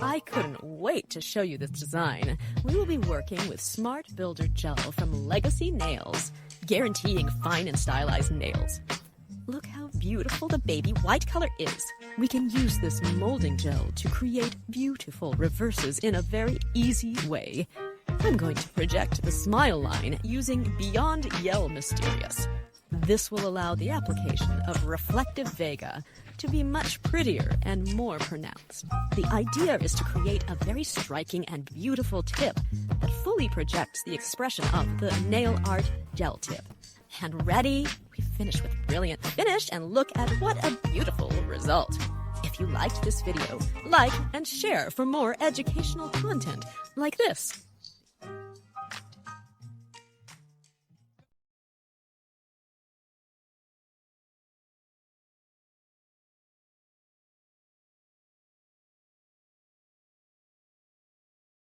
I couldn't wait to show you this design. We will be working with Smart Builder Gel from Legacy Nails, guaranteeing fine and stylized nails. Look how beautiful the baby white color is. We can use this molding gel to create beautiful reverses in a very easy way. I'm going to project the smile line using Beyond Yell Mysterious. This will allow the application of Reflective Vega to be much prettier and more pronounced. The idea is to create a very striking and beautiful tip that fully projects the expression of the nail art gel tip. And ready? We finish with brilliant finish and look at what a beautiful result. If you liked this video, like and share for more educational content like this.